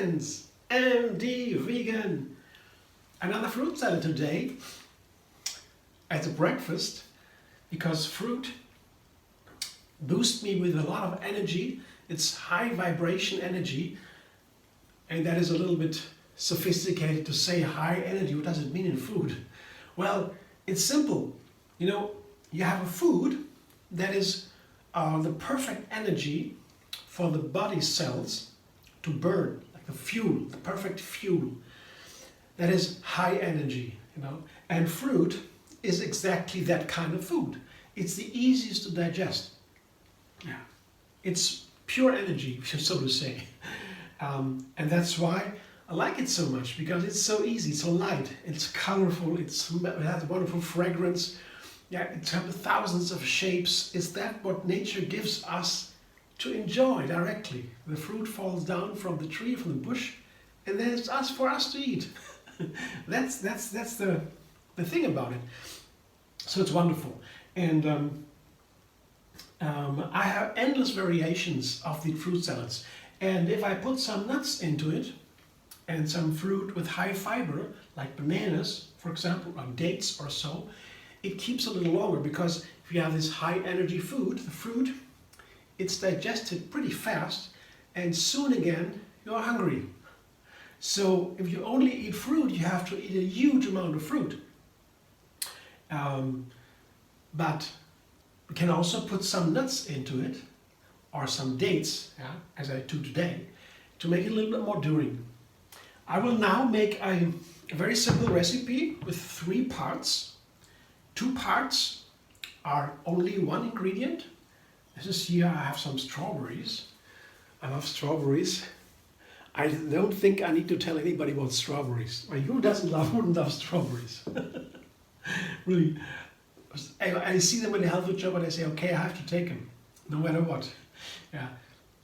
friends, MD Vegan. Another fruit salad today as a breakfast, because fruit boosts me with a lot of energy. It's high vibration energy, and that is a little bit sophisticated to say high energy. What does it mean in food? Well, it's simple. You know, you have a food that is the perfect energy for the body cells to burn, like the fuel, the perfect fuel. That is high energy, you know. And fruit is exactly that kind of food. It's the easiest to digest. Yeah, it's pure energy, so to say. And that's why I like it so much, because it's so easy, so light, it's colorful, it has a wonderful fragrance. Yeah, it has thousands of shapes. Is that what nature gives us to enjoy directly? The fruit falls down from the tree, from the bush, and then it's for us to eat. that's the thing about it. So it's wonderful. And I have endless variations of the fruit salads. And if I put some nuts into it, and some fruit with high fiber, like bananas, for example, or dates or so, it keeps a little longer, because if you have this high energy food, the fruit, it's digested pretty fast, and soon again you're hungry. So if you only eat fruit, you have to eat a huge amount of fruit. But we can also put some nuts into it, or some dates, yeah, as I do today, to make it a little bit more enduring. I will now make a very simple recipe with 3 parts. 2 parts are only 1 ingredient. This is here, I have some strawberries. I love strawberries. I don't think I need to tell anybody about strawberries. Who wouldn't love strawberries? Really, I see them in the health food shop and I say, okay, I have to take them, no matter what. Yeah,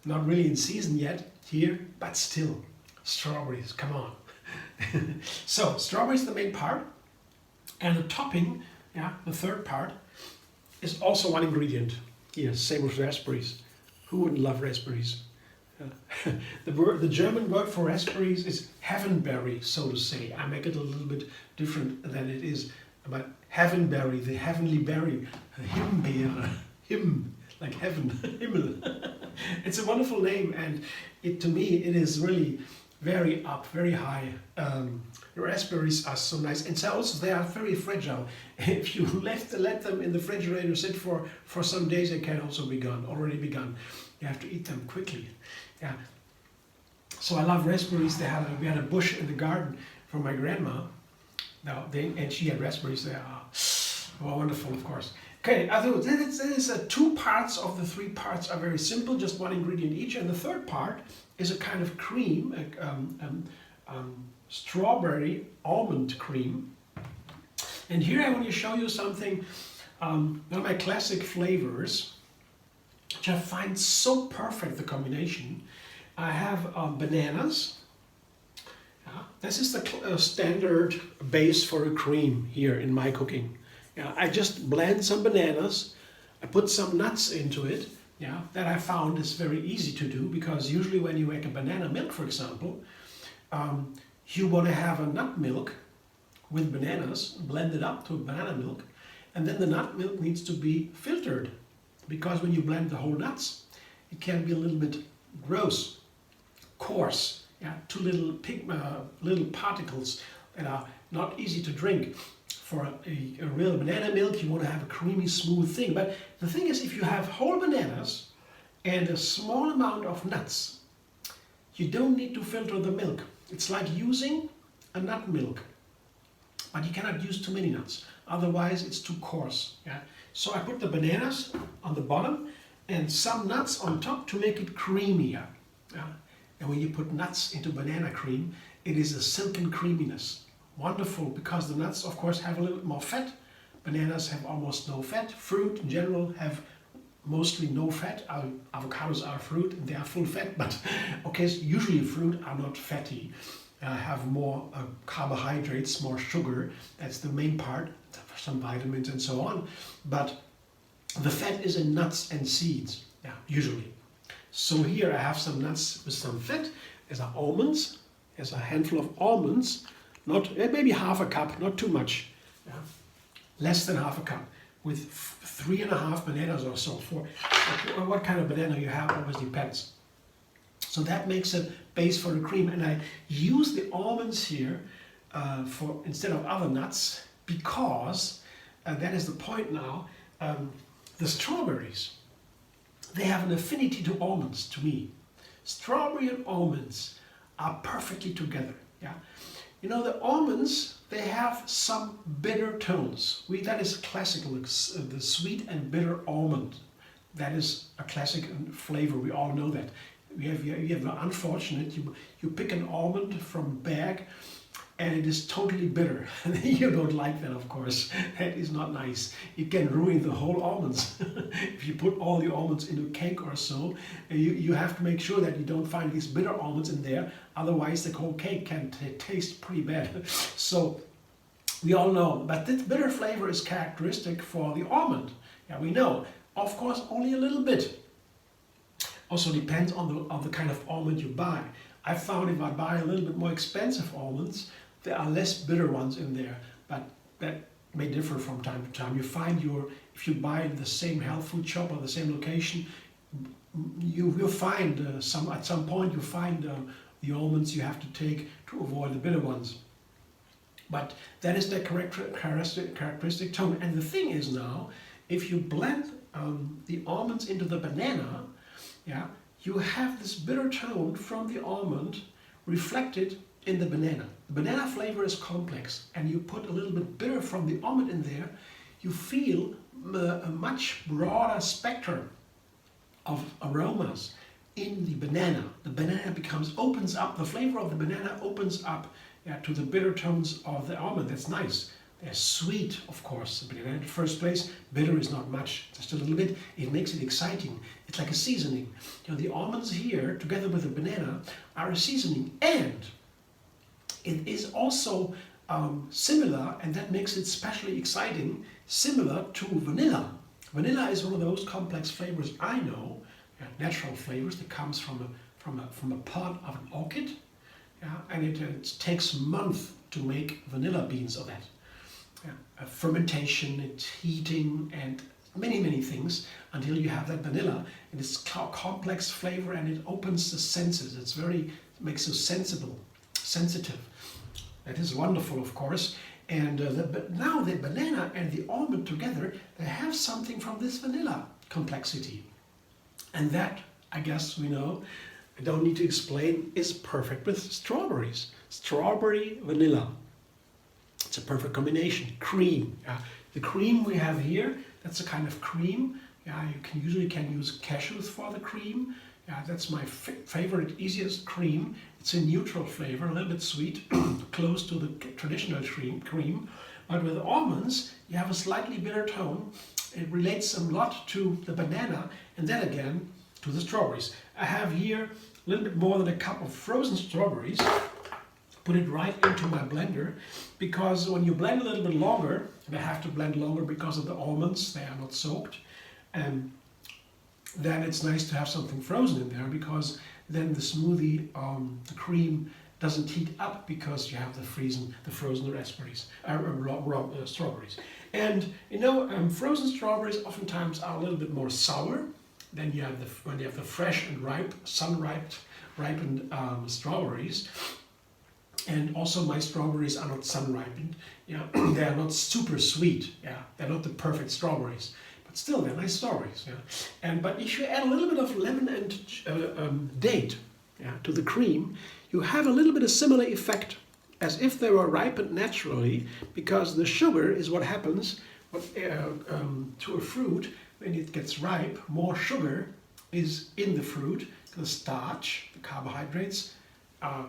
not really in season yet here, but still, strawberries, come on. So, strawberries is the main part, and the topping, yeah, the 3rd part, is also 1 ingredient. Yes, same with raspberries. Who wouldn't love raspberries? The German word for raspberries is heavenberry, so to say. I make it a little bit different than it is. But heavenberry, the heavenly berry, Himbeere, him, like heaven, Himmel. It's a wonderful name, and to me it is really very high. Raspberries are so nice, and so also they are very fragile. If you let them in the refrigerator sit for some days, they can also already begun. You have to eat them quickly. Yeah. So I love raspberries. We had a bush in the garden from my grandma. And she had raspberries there. Oh, wonderful, of course. Okay, this is 2 parts of the 3 parts are very simple, just 1 ingredient each, and the 3rd part is a kind of cream, strawberry almond cream. And here I want to show you something, one of my classic flavors, which I find so perfect, the combination. I have bananas. This is the standard base for a cream here in my cooking. Yeah, I just blend some bananas, I put some nuts into it. Yeah, that I found is very easy to do, because usually when you make a banana milk, for example, you want to have a nut milk with bananas, blend it up to banana milk, and then the nut milk needs to be filtered, because when you blend the whole nuts, it can be a little bit gross, coarse, yeah, too little particles that are not easy to drink. For a real banana milk, you want to have a creamy, smooth thing. But the thing is, if you have whole bananas and a small amount of nuts, you don't need to filter the milk. It's like using a nut milk, but you cannot use too many nuts. Otherwise, it's too coarse. Yeah. So I put the bananas on the bottom and some nuts on top to make it creamier. Yeah. And when you put nuts into banana cream, it is a silken creaminess. Wonderful, because the nuts, of course, have a little bit more fat. Bananas have almost no fat. Fruit, in general, have mostly no fat. Avocados are fruit, and they are full fat, but okay, usually fruit are not fatty. Have more carbohydrates, more sugar. That's the main part, some vitamins and so on. But the fat is in nuts and seeds, yeah, usually. So here I have some nuts with some fat, There's our almonds. There's a handful of almonds, not maybe half a cup, not too much, yeah? Less than half a cup, with 3.5 bananas or so. For what kind of banana you have always depends. So that makes a base for the cream, and I use the almonds here for instead of other nuts because that is the point now. The strawberries, they have an affinity to almonds to me. Strawberry and almonds are perfectly together. Yeah, you know the almonds, they have some bitter tones. That is classical, the sweet and bitter almond. That is a classic flavor. We all know that. You have the unfortunate, you pick an almond from a bag and it is totally bitter. You don't like that, of course. That is not nice. It can ruin the whole almonds. If you put all the almonds in a cake or so, you have to make sure that you don't find these bitter almonds in there. Otherwise, the whole cake can taste pretty bad. So we all know, but this bitter flavor is characteristic for the almond. Yeah, we know. Of course, only a little bit. Also depends on the kind of almond you buy. I found if I buy a little bit more expensive almonds, there are less bitter ones in there, but that may differ from time to time. You find if you buy in the same health food shop or the same location, you will find at some point you find the almonds you have to take to avoid the bitter ones. But that is the characteristic tone. And the thing is now, if you blend the almonds into the banana, yeah, you have this bitter tone from the almond reflected in the banana. The banana flavor is complex, and you put a little bit bitter from the almond in there, you feel a much broader spectrum of aromas in the banana. The banana opens up, the flavor of the banana opens up, yeah, to the bitter tones of the almond. That's nice. They're sweet, of course. But in the first place, bitter is not much, just a little bit. It makes it exciting. It's like a seasoning. You know, the almonds here, together with the banana, are a seasoning, and it is also similar, and that makes it especially exciting, similar to vanilla. Vanilla is one of those complex flavors I know, natural flavors that comes from a pod of an orchid, yeah, and it takes months to make vanilla beans of that. Yeah, fermentation, it's heating, and many things until you have that vanilla. And it's complex flavor, and it opens the senses. It makes you sensitive. That is wonderful, of course. And now the banana and the almond together, they have something from this vanilla complexity. And that, I guess we know, I don't need to explain, is perfect with strawberries. Strawberry, vanilla. It's a perfect combination. Cream. The cream we have here, that's a kind of cream. Yeah, you usually can use cashews for the cream. Yeah, that's my favorite, easiest cream. It's a neutral flavor, a little bit sweet, close to the traditional cream. But with almonds, you have a slightly bitter tone. It relates a lot to the banana, and then again to the strawberries. I have here a little bit more than a cup of frozen strawberries. Put it right into my blender, because when you blend a little bit longer, and I have to blend longer because of the almonds, they are not soaked, and then it's nice to have something frozen in there, because then the smoothie, the cream doesn't heat up because you have the frozen raspberries, strawberries. And you know, frozen strawberries oftentimes are a little bit more sour than when you have the fresh and ripened strawberries. And also my strawberries are not sun-ripened. Yeah, they are not super sweet. Yeah, they're not the perfect strawberries, but still they're nice strawberries. Yeah, but if you add a little bit of lemon and date, yeah, to the cream, you have a little bit of similar effect as if they were ripened naturally, because the sugar is what happens to a fruit when it gets ripe. More sugar is in the fruit. The starch, the carbohydrates, are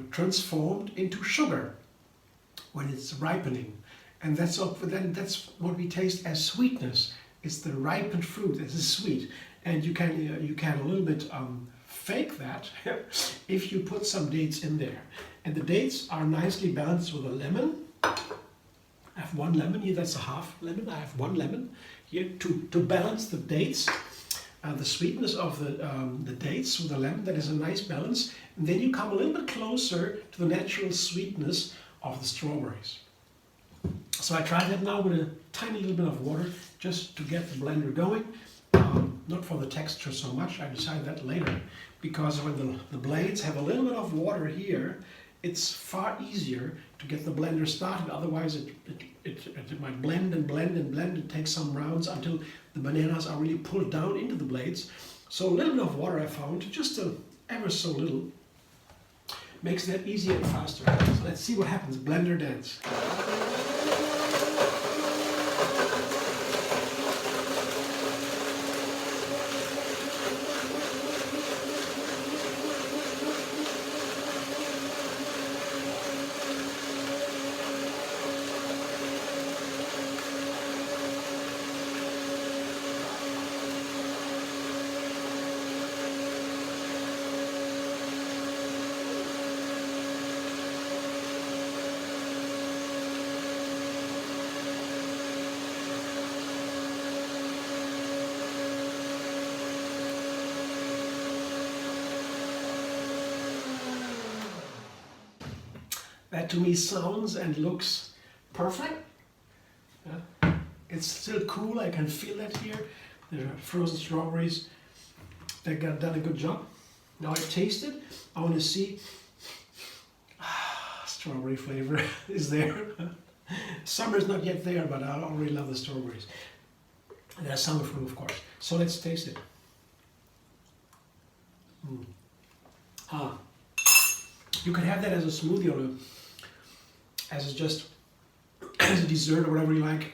transformed into sugar when it's ripening, and that's what we taste as sweetness. It's the ripened fruit that is sweet, and you can a little bit fake that if you put some dates in there, and the dates are nicely balanced with a lemon. I have one lemon here. That's a half lemon. I have one lemon here to balance the dates. the sweetness of the dates with the lemon. That is a nice balance. And then you come a little bit closer to the natural sweetness of the strawberries. So I tried that now with a tiny little bit of water just to get the blender going. Not for the texture so much, I decided that later, because when the blades have a little bit of water here, it's far easier to get the blender started. Otherwise it might blend and blend and blend. It takes some rounds until the bananas are really pulled down into the blades. So a little bit of water I found, just ever so little, makes that easier and faster. So let's see what happens. Blender dance. That to me sounds and looks perfect. Yeah. It's still cool, I can feel that here. There are frozen strawberries. They got done a good job. Now I taste it. I want to see strawberry flavor is there. Summer is not yet there, but I already love the strawberries. There's summer fruit, of course. So let's taste it. You can have that as a smoothie or as just as a dessert or whatever you like.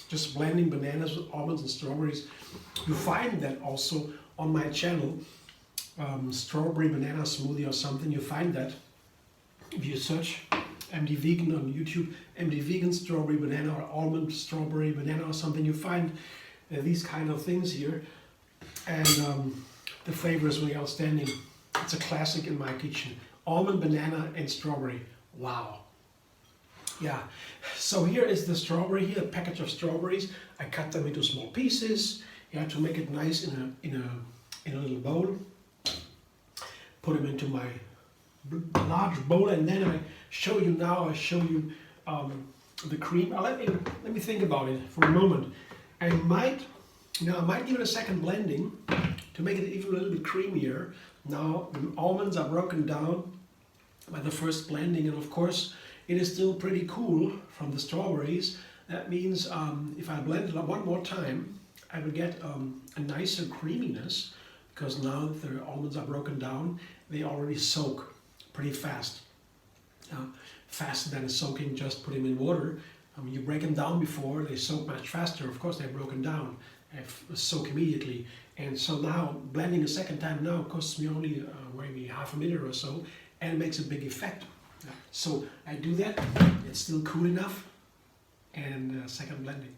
Just blending bananas with almonds and strawberries. You find that also on my channel, strawberry banana smoothie or something. You find that if you search MD Vegan on YouTube, MD Vegan strawberry banana or almond strawberry banana or something, you find these kind of things here, and the flavor is really outstanding. It's a classic in my kitchen. Almond, banana, and strawberry. Wow. Yeah. So here is the strawberry. Here, a package of strawberries. I cut them into small pieces. Yeah, to make it nice in a little bowl. Put them into my large bowl, and then I show you the cream. Let me think about it for a moment. I might give it a second blending to make it even a little bit creamier. Now the almonds are broken down by the first blending, and of course it is still pretty cool from the strawberries. That means if I blend it one more time, I will get a nicer creaminess, because now that the almonds are broken down, they already soak pretty fast. Faster than soaking, just put them in water. You break them down before, they soak much faster. Of course, they're broken down, they soak immediately. And so now, blending a second time now costs me only maybe half a minute or so, and it makes a big effect. So I do that, it's still cool enough, and second blending.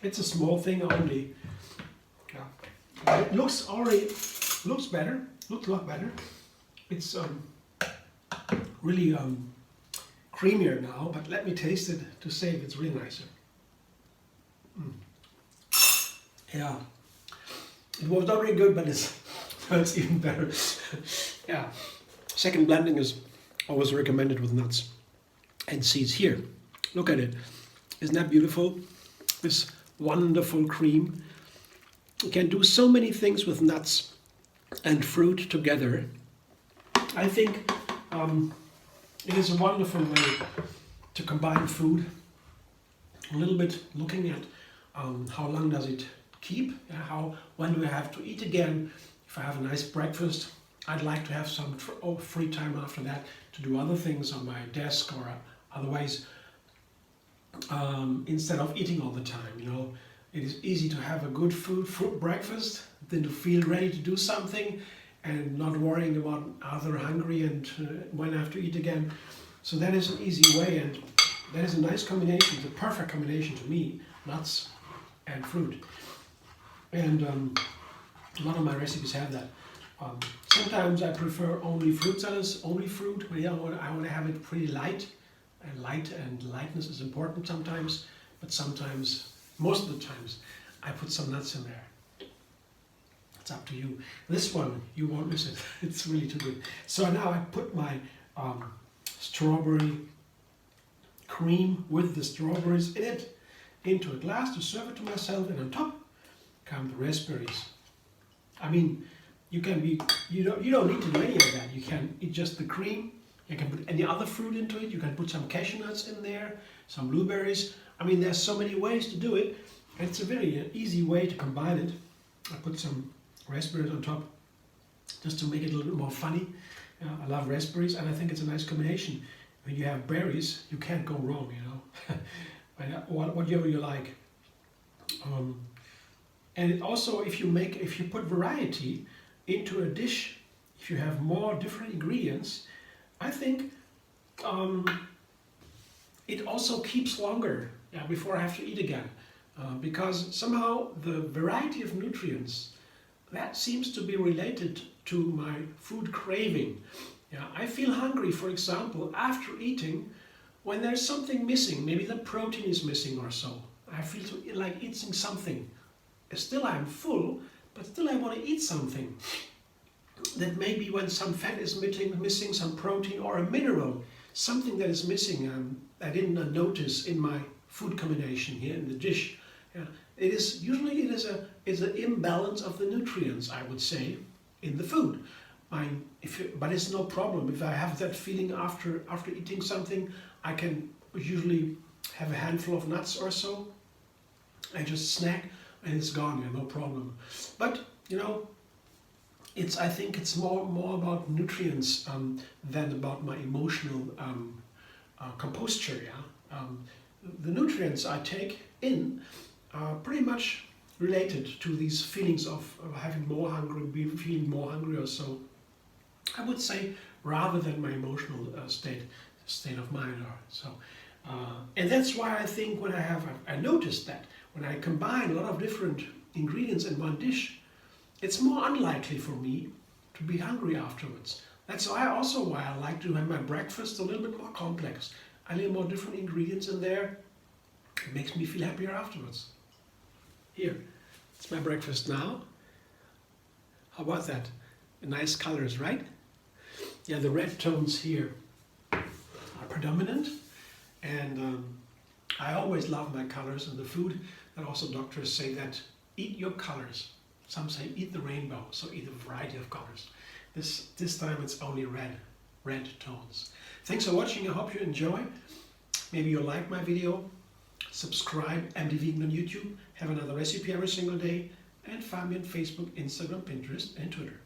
It's a small thing only. Yeah. It looks better. Looks a lot better. It's really creamier now. But let me taste it to say if it's really nicer. Yeah. It was not really good, but it's even better. Yeah. Second blending is always recommended with nuts and seeds. Here, look at it. Isn't that beautiful? This wonderful cream. You can do so many things with nuts and fruit together. I think it is a wonderful way to combine food. A little bit looking at how long does it keep? When do I have to eat again? If I have a nice breakfast, I'd like to have some free time after that to do other things on my desk, or otherwise instead of eating all the time, it is easy to have a good fruit breakfast than to feel ready to do something and not worrying about are they hungry and when I have to eat again. So that is an easy way, and that is a nice combination, the perfect combination to me nuts and fruit. And a lot of my recipes have that. Sometimes I prefer only fruit salads, only fruit. But yeah, I want to have it pretty light, and lightness is important sometimes. But sometimes, most of the times, I put some nuts in there. It's up to you. This one, you won't miss it. It's really too good. So now I put my strawberry cream with the strawberries in it into a glass to serve it to myself, and on top come the raspberries. I mean, you don't need to do any of that. You can eat just the cream. You can put any other fruit into it. You can put some cashew nuts in there, some blueberries. I mean, there's so many ways to do it. It's a very easy way to combine it. I put some raspberries on top just to make it a little bit more funny. I love raspberries, and I think it's a nice combination. When you have berries, you can't go wrong, you know. Whatever you like. And it also, if you put variety into a dish, if you have more different ingredients, I think it also keeps longer before I have to eat again. Because somehow the variety of nutrients, that seems to be related to my food craving. I feel hungry, for example, after eating when there's something missing. Maybe the protein is missing or so. I feel like eating something. Still I'm full, but still I want to eat something. That maybe when some fat is missing, some protein or a mineral, something that is missing, I didn't notice in my food combination here in the dish. It is usually an imbalance of the nutrients, I would say, in the food. But it's no problem. If I have that feeling after eating something, I can usually have a handful of nuts or so. I just snack and it's gone, no problem. But you know, I think it's more about nutrients than about my emotional composture. The nutrients I take in are pretty much related to these feelings of having more hungry, feeling more hungry or so. I would say rather than my emotional state of mind or so. And that's why I think when I noticed that when I combine a lot of different ingredients in one dish, it's more unlikely for me to be hungry afterwards. That's why I like to have my breakfast a little bit more complex. A little more different ingredients in there. It makes me feel happier afterwards. Here, it's my breakfast now. How about that? Nice colors, right? Yeah, the red tones here are predominant, and I always love my colors in the food. And also doctors say that eat your colors. Some say eat the rainbow, so eat a variety of colors. This time it's only red tones. Thanks for watching. I hope you enjoy. Maybe you like my video. Subscribe, MD Vegan on YouTube. Have another recipe every single day. And find me on Facebook, Instagram, Pinterest, and Twitter.